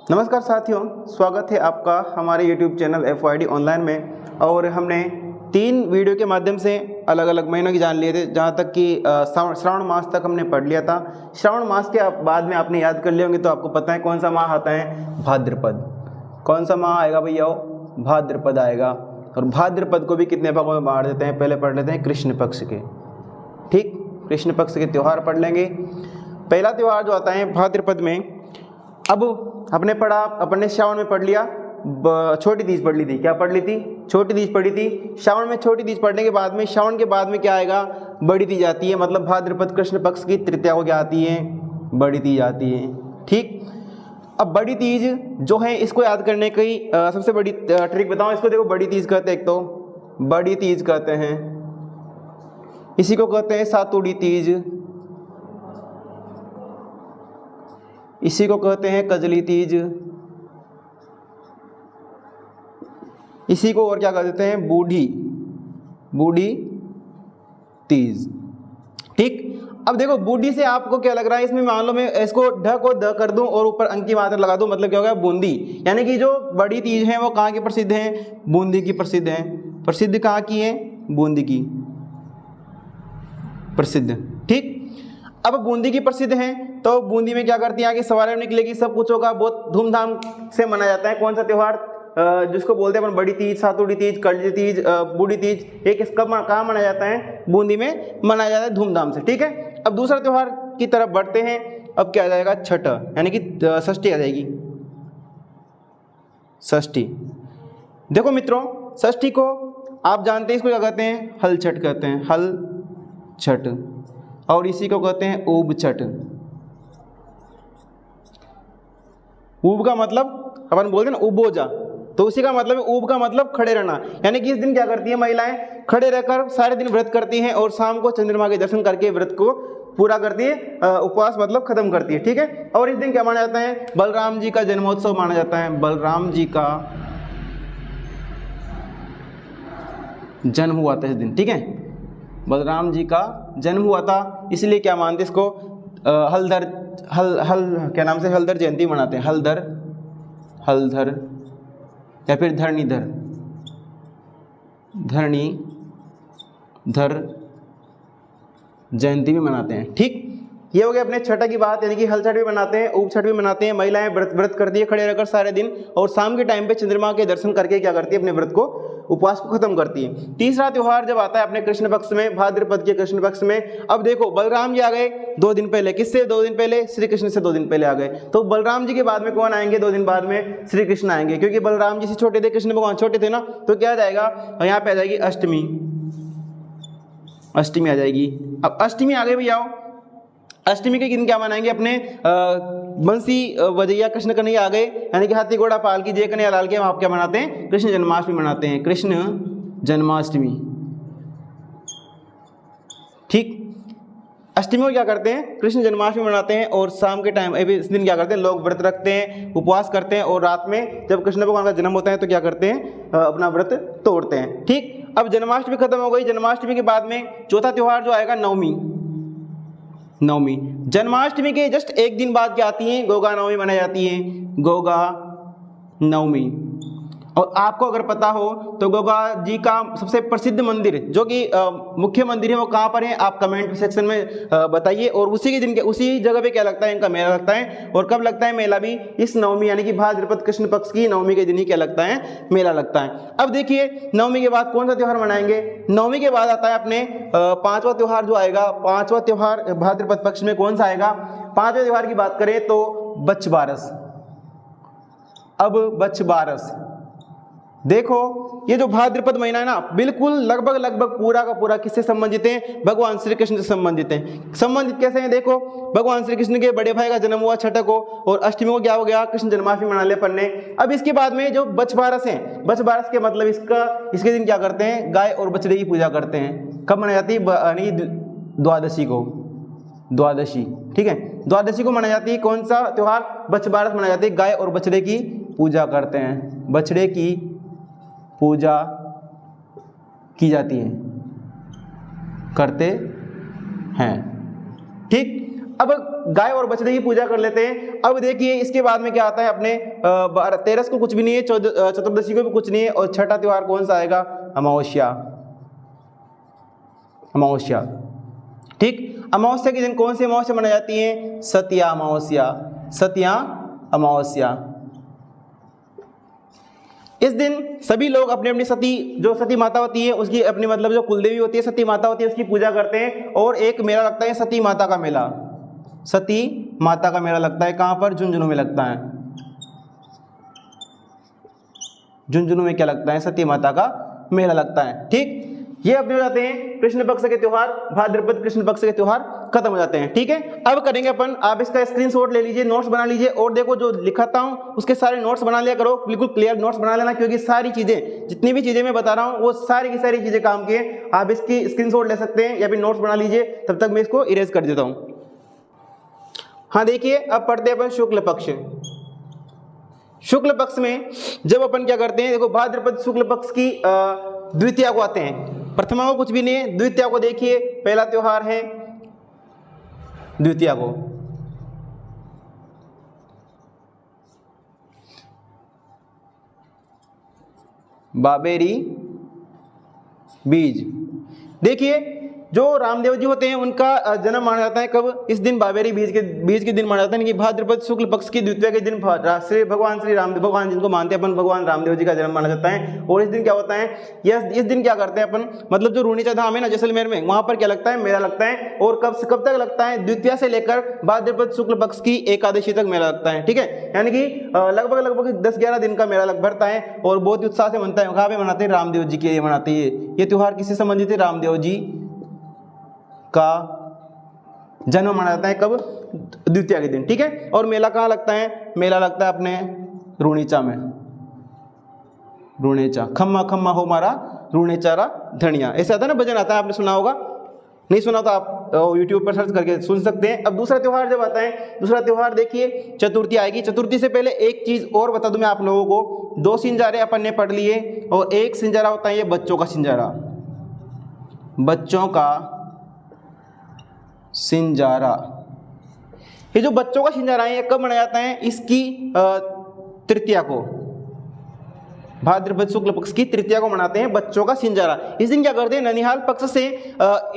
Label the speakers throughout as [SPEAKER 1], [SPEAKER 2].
[SPEAKER 1] नमस्कार साथियों, स्वागत है आपका हमारे YouTube चैनल FYD ऑनलाइन में। और हमने 3 वीडियो के माध्यम से अलग अलग महीनों की जान लिए थे, जहाँ तक कि श्रावण मास तक हमने पढ़ लिया था। श्रावण मास के बाद में आपने याद कर लिए होंगे तो आपको पता है कौन सा माह आता है, भाद्रपद। कौन सा माह आएगा भैया? भाद्रपद आएगा। और भाद्रपद को भी कितने भागों में बांट देते हैं? पहले पढ़ लेते हैं कृष्ण पक्ष के। ठीक, कृष्ण पक्ष के त्यौहार पढ़ लेंगे। पहला त्यौहार जो आता है भाद्रपद में, अब अपने पढ़ा, अपने श्रावण में पढ़ लिया, छोटी तीज पढ़ ली थी। क्या पढ़ ली थी? छोटी तीज पढ़ी थी। श्रावण में छोटी तीज पढ़ने के बाद में, श्रावण के बाद में क्या आएगा? बड़ी तीज आती है। मतलब भाद्रपद कृष्ण पक्ष की तृतीया को क्या आती है? बड़ी तीज आती है। ठीक, अब बड़ी तीज जो है, इसको याद करने की सबसे बड़ी ट्रिक बताऊं इसको। देखो, बड़ी तीज कहते हैं, एक तो बड़ी तीज कहते हैं, इसी को कहते हैं सातुड़ी तीज, इसी को कहते हैं कजली तीज, इसी को और क्या कह देते हैं? बूढ़ी तीज। ठीक, अब देखो बूढ़ी से आपको क्या लग रहा है? इसमें मान लो मैं इसको ढ को द कर दूं और ऊपर अंक की मात्रा लगा दूं, मतलब क्या होगा? बूंदी। यानी कि जो बड़ी तीज है वो कहाँ की प्रसिद्ध है? बूंदी की प्रसिद्ध है। प्रसिद्ध कहाँ की है? बूंदी की प्रसिद्ध। ठीक, अब बूंदी की प्रसिद्ध है तो बूंदी में क्या करती है? आगे सवारी निकलेगी, सब कुछ होगा, बहुत धूमधाम से मनाया जाता है। कौन सा त्यौहार? जिसको बोलते हैं अपन बड़ी तीज, सातुड़ी तीज, कजली तीज, बूढ़ी तीज। एक इसका कहाँ मनाया जाता है? बूंदी में मनाया जाता है धूमधाम से। ठीक है, अब दूसरा त्यौहार की तरफ बढ़ते हैं। अब क्या आ जाएगा? छठ, यानी कि षष्ठी आ जाएगी। षष्ठी, देखो मित्रों, षष्ठी को आप जानते हैं, इसको क्या कहते हैं? हल छठ कहते हैं, हल छठ। और इसी को कहते हैं ऊब छठ। ऊब का मतलब अपन बोलते हैं ना उबोजा, तो उसी का मतलब है ऊब का मतलब खड़े रहना। यानी कि इस दिन क्या करती है महिलाएं? खड़े रहकर सारे दिन व्रत करती हैं और शाम को चंद्रमा के दर्शन करके व्रत को पूरा करती है, उपवास मतलब खत्म करती है। ठीक है, और इस दिन क्या माना जाता है? बलराम जी का जन्मोत्सव माना जाता है। बलराम जी का जन्म हुआ था इस दिन। ठीक है, बलराम जी का जन्म हुआ था, इसलिए क्या मानते इसको? क्या नाम से? हलधर जयंती मनाते हैं। हलधर या फिर धरणीधर जयंती भी मनाते हैं। ठीक, ये हो गया अपने छठ की बात, यानी कि हल छठ भी मनाते हैं, ऊब छठ भी मनाते हैं। महिलाएं व्रत करती है खड़े रहकर सारे दिन, और शाम के टाइम पे चंद्रमा के दर्शन करके क्या करती है? अपने व्रत को, उपवास को खत्म करती है। तीसरा त्यौहार जब आता है अपने कृष्ण पक्ष में, भाद्रपद के कृष्ण पक्ष में, अब देखो बलराम जी आ गए 2 दिन पहले। किससे 2 दिन पहले? श्री कृष्ण से 2 दिन पहले आ गए। तो बलराम जी के बाद में कौन आएंगे? 2 दिन बाद में श्री कृष्ण आएंगे, क्योंकि बलराम जी से छोटे थे, कृष्ण भगवान छोटे थे ना। तो क्या आ जाएगा? यहाँ पे आ जाएगी अष्टमी आ जाएगी। अब अष्टमी आ गई भैया, अष्टमी के दिन क्या मनाएंगे? अपने बंसी बजैया कृष्ण कन्हैया आ गए, यानी कि हाथी घोड़ा पाल की जय कन्हैया लाल के, आप क्या मनाते हैं? कृष्ण जन्माष्टमी मनाते हैं। कृष्ण जन्माष्टमी। ठीक, अष्टमी को क्या करते हैं? कृष्ण जन्माष्टमी मनाते हैं, और शाम के टाइम इस दिन क्या करते हैं? लोग व्रत रखते हैं, उपवास करते हैं, और रात में जब कृष्ण भगवान का जन्म होता है तो क्या करते हैं? अपना व्रत तोड़ते हैं। ठीक, अब जन्माष्टमी खत्म हो गई। जन्माष्टमी के बाद में चौथा त्यौहार जो आएगा नवमी। जन्माष्टमी के जस्ट एक दिन बाद क्या आती है? गोगा नवमी मनाई जाती है, गोगा नवमी। और आपको अगर पता हो तो गोगा जी का सबसे प्रसिद्ध मंदिर, जो कि मुख्य मंदिर है, वो कहाँ पर है? आप कमेंट सेक्शन में बताइए। और उसी के दिन के उसी जगह पे क्या लगता है? इनका मेला लगता है। और कब लगता है मेला भी? इस नवमी, यानी कि भाद्रपद कृष्ण पक्ष की नवमी के दिन ही क्या लगता है? मेला लगता है। अब देखिए, नवमी के बाद कौन सा त्यौहार मनाएंगे? नवमी के बाद आता है अपने 5वां त्यौहार जो आएगा। 5वां त्यौहार भाद्रपद पक्ष में कौन सा आएगा? 5वें त्यौहार की बात करें तो बच्छबारस। अब बच्छबारस, देखो ये जो भाद्रपद महीना है ना, बिल्कुल लगभग पूरा का पूरा किससे संबंधित है? भगवान श्री कृष्ण से संबंधित है। संबंधित कैसे हैं? देखो, भगवान श्री कृष्ण के बड़े भाई का जन्म हुआ छठ को, और अष्टमी को क्या हो गया? कृष्ण जन्माष्टमी मना लिया अपन ने। अब इसके बाद में जो बच्छबारस है, बच्छबारस के मतलब इसके दिन क्या करते हैं? गाय और बछड़े की पूजा करते हैं। कब मनाई जाती है? यानी द्वादशी को, द्वादशी। ठीक है, द्वादशी को मनाई जाती है। कौन सा त्यौहार? बच्छबारस मनाई जाती है। गाय और बछड़े की पूजा करते हैं, बछड़े की पूजा की जाती है, करते हैं। ठीक, अब गाय और बछड़े की पूजा कर लेते हैं। अब देखिए इसके बाद में क्या आता है, अपने तेरस को कुछ भी नहीं है, चतुर्दशी को भी कुछ नहीं है, और छठा त्योहार कौन सा आएगा, अमावस्या। अमावस्या, ठीक। अमावस्या के दिन कौन सी अमावस्या मनाई जाती है, सतिया अमावस्या। सतिया अमावस्या, इस दिन सभी लोग अपनी अपनी सती, जो सती माता होती है उसकी अपनी मतलब जो कुलदेवी होती है, सती माता होती है, उसकी पूजा करते हैं। और एक मेला लगता है सती माता का मेला। सती माता का मेला लगता है कहाँ पर, झुंझुनू में लगता है। झुंझुनू में क्या लगता है, सती माता का मेला लगता है, ठीक। ये अपने हो जाते हैं कृष्ण पक्ष के त्योहार, भाद्रपद कृष्ण पक्ष के त्योहार खत्म हो जाते हैं, ठीक है। अब करेंगे अपन, आप इसका स्क्रीनशॉट ले लीजिए, नोट्स बना लीजिए, और देखो जो लिखाता हूं उसके सारे नोट्स बना लिया करो, बिल्कुल क्लियर नोट्स बना लेना, क्योंकि सारी चीजें, जितनी भी चीजें मैं बता रहा हूं वो सारी की सारी चीजें काम की है। आप इसकी स्क्रीनशॉट ले सकते हैं या फिर नोट्स बना लीजिए, तब तक मैं इसको इरेज कर देता हूं। हाँ देखिए, अब पढ़ते हैं अपन शुक्ल पक्ष। शुक्ल पक्ष में जब अपन क्या करते हैं, देखो भाद्रपद शुक्ल पक्ष की द्वितीया को आते हैं। प्रथमा को कुछ भी नहीं है, द्वितीया को देखिए, पहला त्योहार है द्वितीया को। बाबेरी बीज, देखिए जो रामदेव जी होते हैं उनका जन्म माना जाता है कब, इस दिन बाबेरी बीज के दिन माना जाता है, कि भाद्रपद शुक्ल पक्ष की द्वितीया के दिन भगवान श्री रामदेव, भगवान जिनको मानते हैं अपन, भगवान रामदेव जी का जन्म माना जाता है। और इस दिन क्या होता है, इस दिन क्या करते हैं अपन, मतलब जो रूणीचा धाम है ना जैसलमेर में, वहां पर क्या लगता है, मेला लगता है। और कब तक लगता है, द्वितीया से लेकर भाद्रपद शुक्ल पक्ष की एकादशी तक मेला लगता है, ठीक है। यानी कि लगभग 10-11 दिन का मेला भरता है, और बहुत ही उत्साह से मनता है। कहाँ पे मनाते हैं, रामदेव जी के लिए मनाते हैं। ये त्योहार किससे संबंधित है, रामदेव जी का जन्म माना जाता है कब, द्वितीया के दिन, ठीक है। और मेला कहाँ लगता है, मेला लगता है अपने रूणीचा में। रूणेचा, खम्मा खम्मा हो मारा रूणेचारा धनिया, ऐसा आता है ना, भजन आता है, आपने सुना होगा, नहीं सुना तो आप YouTube पर सर्च करके सुन सकते हैं। अब दूसरा त्योहार जब आता है, दूसरा त्योहार देखिए चतुर्थी आएगी। चतुर्थी से पहले एक चीज और बता दूं मैं आप लोगों को, 2 सिंजारे अपन ने पढ़ लिए, और एक सिंजारा होता है ये बच्चों का सिंजारा। बच्चों का सिंजारा, ये जो बच्चों का सिंजारा है ये कब मनाया जाता है, इसकी तृतीया को, भाद्रपद शुक्ल पक्ष की तृतीया को मनाते हैं बच्चों का सिंजारा। इस दिन क्या करते हैं, ननिहाल पक्ष से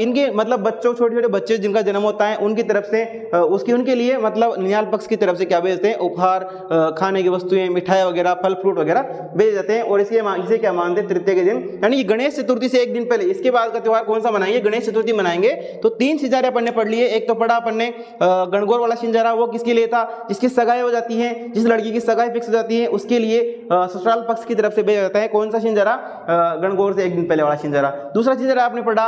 [SPEAKER 1] इनके मतलब बच्चों, छोटे छोटे बच्चे जिनका जन्म होता है उनकी तरफ से उनके लिए मतलब ननिहाल पक्ष की तरफ से क्या भेजते हैं, उपहार, खाने की वस्तुएं, मिठाई वगैरह, फल फ्रूट वगैरह भेज जाते हैं। और इसे क्या मानते हैं, तृतीया के दिन, यानी कि गणेश चतुर्थी से एक दिन पहले, इसके बाद का त्योहार कौन सा मनाएंगे, गणेश चतुर्थी मनाएंगे। तो 3 सिंजारे अपन ने पढ़ लिए। एक तो पढ़ा अपन ने गणगौर वाला सिंजारा, वो किसके लिए था, जिसकी सगाई हो जाती है, जिस लड़की की सगाई फिक्स हो जाती है उसके लिए ससुराल पक्ष की तरफ से भेजा जाता है। कौन सा सिंजारा, गणगौर से एक दिन पहले वाला सिंजारा। दूसरा सिंजारा आपने पढ़ा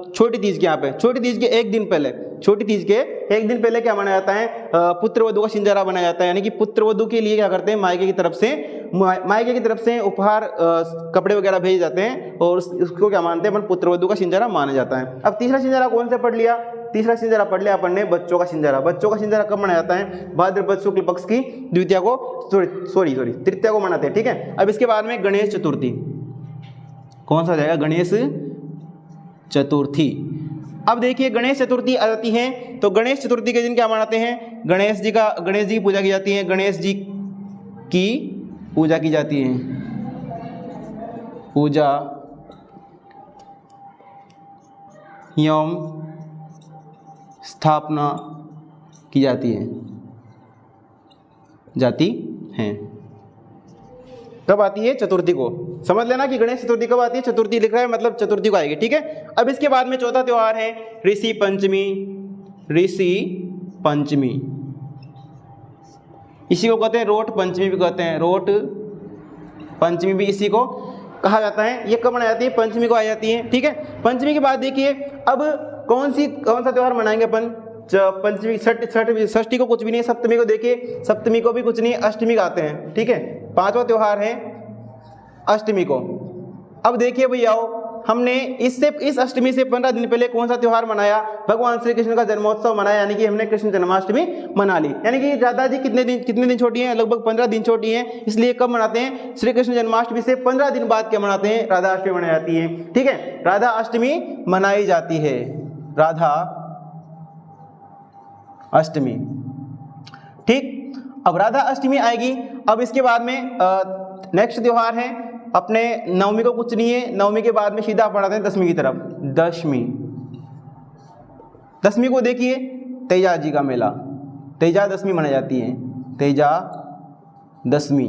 [SPEAKER 1] छोटी तीज के, यहाँ पे छोटी तीज के एक दिन पहले, छोटी तीज के एक दिन पहले क्या मनाया जाता है, पुत्र वधू का सिंजारा बनाया जाता है। यानी कि पुत्र वधू के लिए क्या करते हैं, मायके की तरफ से उपहार, कपड़े वगैरह भेजे जाते हैं, और उसको क्या मानते हैं अपन, पुत्र वधू का सिंजारा माना जाता है। अब तीसरा सिंजारा कौन सा पढ़ लिया, तीसरा सिंजारा पढ़ लिया अपन ने बच्चों का सिंजारा। बच्चों का सिंजारा कब मनाया जाता है, भाद्रपद शुक्ल पक्ष की द्वितीया को, सॉरी तृतीया को मनाते हैं, ठीक है। अब इसके बाद में गणेश चतुर्थी, कौन सा जाएगा, गणेश चतुर्थी। अब देखिए गणेश चतुर्थी आ जाती है, तो गणेश चतुर्थी के दिन क्या मनाते हैं, गणेश जी की पूजा की जाती है, गणेश जी की पूजा की जाती है, पूजा एवं स्थापना की जाती है। कब आती है, चतुर्थी को। समझ लेना कि गणेश चतुर्थी कब आती है, चतुर्थी लिख रहा है मतलब चतुर्थी को आएगी, ठीक है। अब इसके बाद में चौथा त्योहार है ऋषि पंचमी। ऋषि पंचमी, इसी को कहते हैं रोट पंचमी भी कहते हैं, रोट पंचमी भी इसी को कहा जाता है। ये कब मनाई जाती है, पंचमी को आ जाती है, ठीक है। पंचमी के बाद देखिए अब कौन सा त्योहार मनाएंगे अपन, पंचमी, षष्ठी को कुछ भी नहीं, सप्तमी को देखिए, सप्तमी को भी कुछ नहीं, अष्टमी का आते हैं, ठीक है। 5वां त्योहार है अष्टमी को। अब देखिए भैया, हमने इस अष्टमी से 15 दिन पहले कौन सा त्योहार मनाया, भगवान श्री कृष्ण का जन्मोत्सव मनाया, यानी कि हमने कृष्ण जन्माष्टमी मना ली। यानी कि राधा जी कितने दिन छोटी हैं, लगभग 15 दिन छोटी हैं, इसलिए कब मनाते हैं, श्री कृष्ण जन्माष्टमी से 15 दिन बाद क्या मनाते हैं, राधा अष्टमी मनाई जाती है, ठीक है। राधा अष्टमी मनाई जाती है, राधा अष्टमी। ठीक, अब राधा अष्टमी आएगी। अब इसके बाद में नेक्स्ट त्यौहार है अपने नवमी को कुछ नहीं है, नवमी के बाद में सीधा बढ़ाते हैं दसवीं की तरफ, दशमी। दसवीं को देखिए तेजा जी का मेला, तेजा दशमी मनाई जाती है, तेजा दशमी।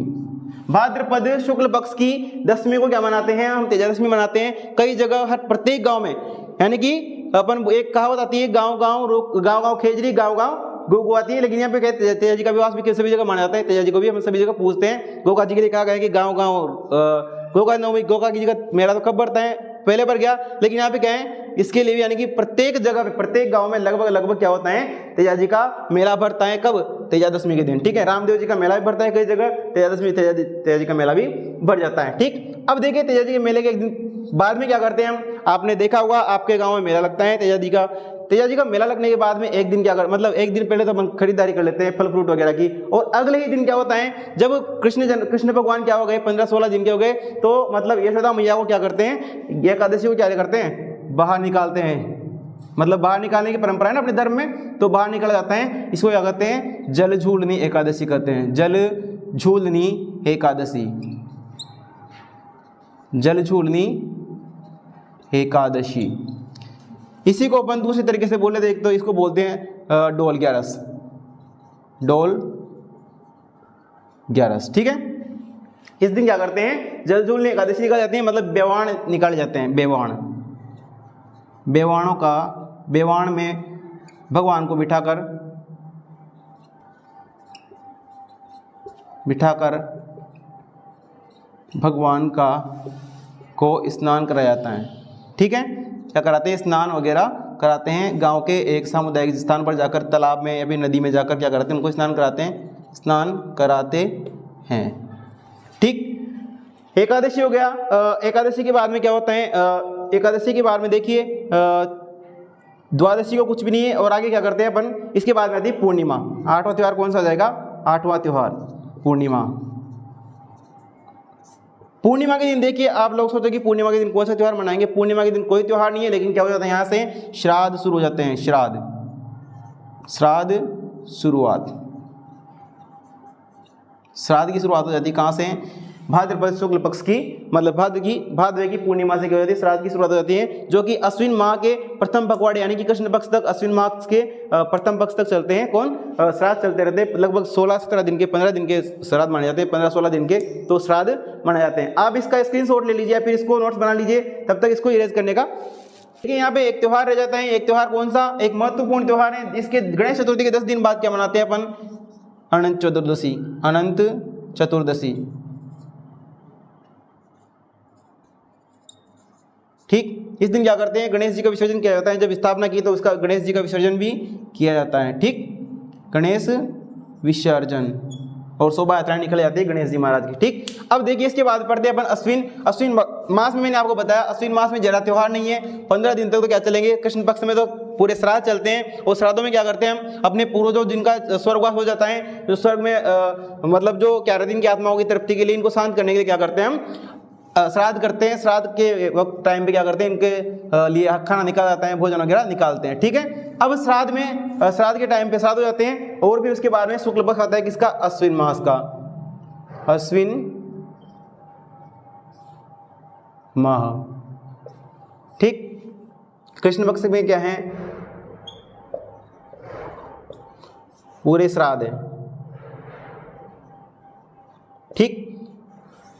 [SPEAKER 1] भाद्रपद शुक्ल पक्ष की दशमी को क्या मनाते हैं हम, तेजा दशमी मनाते हैं। कई जगह हर प्रत्येक गांव में, यानी कि अपन एक कहावत आती है, गांव गांव खेजरी गांव गांव गो आती है, लेकिन यहाँ पे कहते तेजा जी का विवाह भी सभी जगह माना जाता है। तेजा जी को भी हम सभी जगह पूछते हैं। गोगा जी के लिए कहा गया है कि गाँव गोगा नवमी, गोगा की जगह मेला तो कब बढ़ता है, पहले बढ़ गया, लेकिन यहाँ पे क्या है इसके लिए भी, यानी कि प्रत्येक जगह पे प्रत्येक गांव में लगभग क्या होता है, तेजा जी का मेला बढ़ता है। कब, तेजा दशमी के दिन। ठीक है, रामदेव जी का मेला भी बढ़ता है कई जगह, तेजा दशमी तेजा जी का मेला भी बढ़ जाता है। ठीक, अब देखिए तेजा जी के मेले के एक दिन बाद में क्या करते हैं हम, आपने देखा होगा आपके गाँव में मेला लगता है तेजा जी का मेला लगने के बाद में एक दिन क्या कर, मतलब एक दिन पहले तो अपन खरीदारी कर लेते हैं फल फ्रूट वगैरह की, और अगले ही दिन क्या होता है, जब कृष्ण भगवान क्या हो गए 15-16 दिन के हो गए, तो मतलब यशोदा मैया को क्या करते हैं, एकादशी को क्या करते हैं, बाहर निकालते हैं। मतलब बाहर निकालने की परंपरा है ना अपने धर्म में, तो बाहर निकाला जाता है। इसको क्या कहते हैं, जल झूलनी एकादशी कहते हैं, जल झूलनी एकादशी, जल झूलनी एकादशी। इसी को अपन दूसरे तरीके से बोले देख तो इसको बोलते हैं डोल ग्यारस, डोल ग्यारस। ठीक है, इस दिन क्या करते हैं, जल झूलनी एकादशी निकाल जाती है, मतलब बेवाण निकाले जाते हैं, बेवाण, बेवाणों का, बेवाण में भगवान को बिठाकर भगवान का को स्नान कराया जाता है। ठीक है, क्या कराते हैं, स्नान वगैरह कराते हैं। गांव के एक सामुदायिक स्थान पर जाकर, तालाब में या फिर नदी में जाकर क्या कराते हैं, उनको स्नान कराते हैं, स्नान कराते हैं। ठीक, एकादशी हो गया। एकादशी के बाद में क्या होता है, एकादशी के बाद में देखिए द्वादशी को कुछ भी नहीं है, और आगे क्या करते हैं अपन, इसके बाद में आती है पूर्णिमा। 8वां त्यौहार कौन सा हो जाएगा, 8वां त्यौहार पूर्णिमा। पूर्णिमा के दिन देखिए आप लोग सोचो कि पूर्णिमा के दिन कौन सा त्यौहार मनाएंगे, पूर्णिमा के दिन कोई त्यौहार नहीं है, लेकिन क्या हो जाता है, यहाँ से श्राद्ध शुरू हो जाते हैं, श्राद्ध शुरुआत, श्राद्ध की शुरुआत हो जाती है कहाँ से, भाद्रपद शुक्ल पक्ष की, मतलब भाद्र की पूर्णिमा से क्या हो जाती है, श्राद्ध की शुरुआत हो जाती है, जो कि अश्विन माह के प्रथम पखवाड़े यानी कि कृष्ण पक्ष तक, अश्विन माह के प्रथम पक्ष तक चलते हैं। कौन, श्राद्ध चलते रहते हैं, लगभग 16-17 दिन के, 15 दिन के श्राद्ध माने जाते हैं, 15-16 दिन के तो श्राद्ध मनाए जाते हैं। आप इसका स्क्रीनशॉट ले लीजिए, फिर इसको नोट्स बना लीजिए, तब तक इसको इरेज करने का। देखिए यहाँ पे एक त्यौहार रह जाता है, एक त्यौहार कौन सा, एक महत्वपूर्ण त्यौहार है, इसके गणेश चतुर्थी के 10 दिन बाद क्या मनाते हैं अपन, अनंत चतुर्दशी, अनंत चतुर्दशी। ठीक, इस दिन क्या करते हैं, गणेश जी का विसर्जन किया जाता है। जब स्थापना की तो उसका गणेश जी का विसर्जन भी किया जाता है। ठीक, गणेश विसर्जन, और शोभा यात्राएं निकल जाती है गणेश जी महाराज की। ठीक, अब देखिए इसके बाद पढ़ते हैं अपन अश्विन मास में। मैंने आपको बताया अश्विन मास में जरा त्यौहार नहीं है, 15 दिन तक तो क्या चलेंगे, कृष्ण पक्ष में तो पूरे श्राद्ध चलते हैं, और श्राद्धों में क्या करते हैं हम, अपने पूर्वजों जिनका स्वर्गवास हो जाता है, जो स्वर्ग में मतलब जो 11 दिन की आत्माओं की तृप्ति के लिए, इनको शांत करने के लिए क्या करते हैं हम, श्राद्ध करते हैं। श्राद्ध के वक्त टाइम पे क्या करते हैं, इनके लिए खाना निकाला जाता है, भोजन वगैरह निकालते हैं। ठीक है, अब श्राद्ध के टाइम पे श्राद्ध हो जाते हैं, और भी उसके बाद में शुक्ल पक्ष आता है किसका, अश्विन मास का, अश्विन माह। ठीक, कृष्ण पक्ष में क्या है, पूरे श्राद्ध है। ठीक,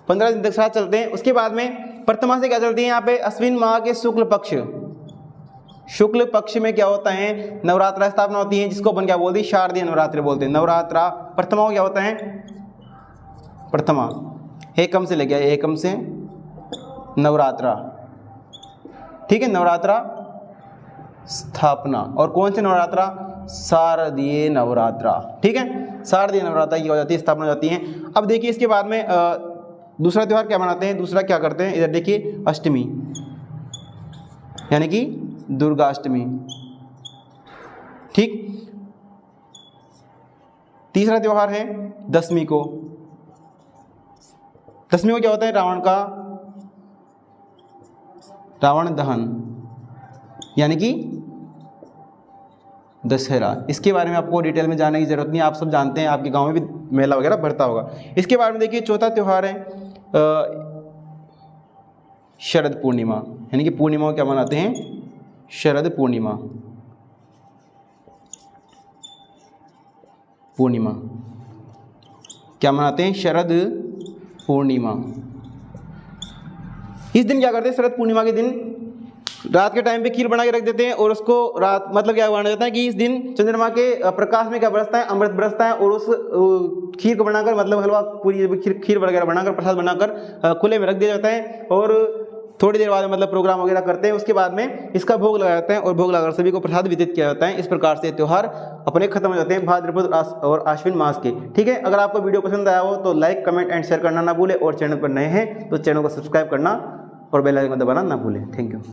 [SPEAKER 1] 15 दिन तक श्राद्ध चलते हैं। उसके बाद में प्रथमा से क्या चलती है, यहाँ पे अश्विन माह के शुक्ल पक्ष में क्या होता है, नवरात्रा स्थापना होती है, जिसको अपन क्या बोलते हैं, शारदीय नवरात्र बोलते हैं। नवरात्रा प्रथमा को क्या होता है, प्रथमा एकम से लेके, एकम से नवरात्रा। ठीक है, नवरात्रा स्थापना, और कौन से नवरात्रा, शारदीय नवरात्रा। ठीक है, शारदीय नवरात्रा की हो जाती है, स्थापना हो जाती है। अब देखिए इसके बाद में दूसरा त्यौहार क्या मनाते हैं, दूसरा क्या करते हैं, इधर देखिए अष्टमी, यानी कि दुर्गाष्टमी। ठीक, तीसरा त्यौहार है दशमी को। दशमी को क्या होता है, रावण दहन, यानी कि दशहरा, इसके बारे में आपको डिटेल में जानने की ज़रूरत नहीं है, आप सब जानते हैं, आपके गांव में भी मेला वगैरह भरता होगा। इसके बारे में देखिए चौथा त्यौहार है शरद पूर्णिमा, यानी कि पूर्णिमा को क्या मनाते हैं, शरद पूर्णिमा। पूर्णिमा क्या मनाते हैं, शरद पूर्णिमा। इस दिन क्या करते हैं, शरद पूर्णिमा के दिन रात के टाइम पे खीर बना के रख देते हैं और उसको रात मतलब क्या माना जाता है कि इस दिन चंद्रमा के प्रकाश में क्या बरसता है, अमृत बरसता है, और उस खीर को बनाकर मतलब हलवा पूरी खीर वगैरह बनाकर प्रसाद बनाकर खुले में रख दिया जाता है और थोड़ी देर बाद मतलब प्रोग्राम वगैरह करते हैं। उसके बाद में इसका भोग लगाया जाता है और भोग लगाकर सभी को प्रसाद वितरित किया जाता है। इस प्रकार से त्यौहार अपने खत्म हो जाते हैं भाद्रपद और आश्विन मास के। ठीक है, अगर आपको वीडियो पसंद आया हो तो लाइक कमेंट एंड शेयर करना ना भूलें और चैनल पर नए हैं तो चैनल को सब्सक्राइब करना और बेल आइकन दबाना ना भूलें। Thank you.